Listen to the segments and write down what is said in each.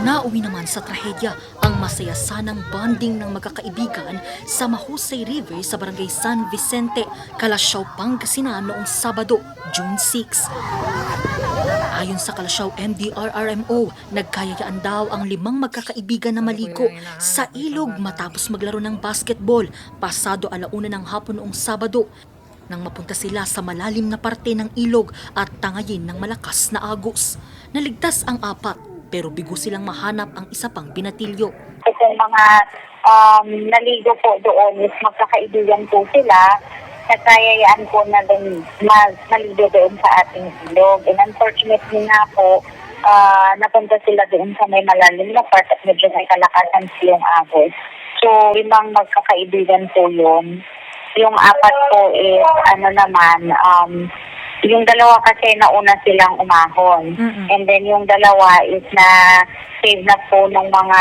Nauwi naman sa trahedya ang masaya sanang bonding ng magkakaibigan sa Mahusay River sa barangay San Vicente, Calasiao, Pangasinan noong Sabado, June 6. Ayon sa Calasiao MDRRMO, nagkayayaan daw ang 5 magkakaibigan na maligo sa ilog matapos maglaro ng basketball pasado 1:00 ng hapon noong Sabado. Nang mapunta sila sa malalim na parte ng ilog at tangayin ng malakas na agos. Naligtas ang 4 pero bigo silang mahanap ang isa pang binatilyo. Itong mga naligo po doon is magkakaibigan po sila. Nagkayayaan po na din maligo doon sa ating ilog. And unfortunately nga po, napunta sila doon sa may malalim na part at medyo may kalakasan silang agos. So, 5 magkakaibigan po yun. Yung 4 po is yung 2 kasi nauna silang umahon. And then yung 2 is na save na po ng mga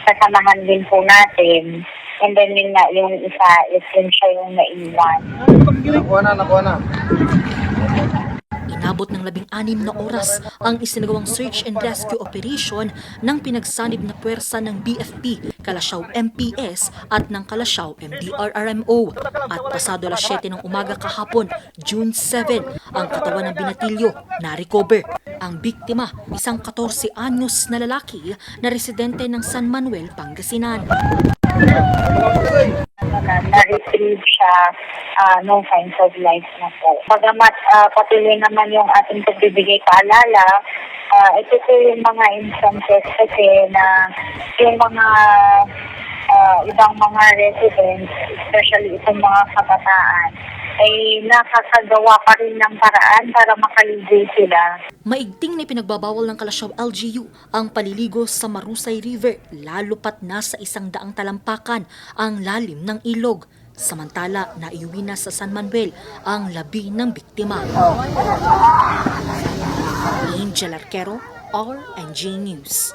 kasamahan din po natin. And then yung isa is yun siya yung naiwan. Nakuha na. Inabot ng 16 na oras ang isinagawang search and rescue operation ng pinagsanib na puwersa ng BFP, Calasiao MPS at ng Calasiao MDRRMO. At pasado 7 ng umaga kahapon, June 7, ang katawan ng binatilyo na-recover. Ang biktima, isang 14 anyos na lalaki na residente ng San Manuel, Pangasinan. Na-retrieve siya, no signs of life na po. Bagamat patuloy naman yung ating pagbibigay paalala, ito po yung mga instances kasi na yung mga ibang mga residents, especially itong mga kabataan, ay nakakagawa pa rin ng paraan para makaligo sila. Maigting na pinagbabawal ng Calasiao LGU ang paliligo sa Marusay River, lalo pat nasa 100 talampakan ang lalim ng ilog. Samantala, naiuwi na sa San Manuel ang labi ng biktima. Angel Arquero, RNG News.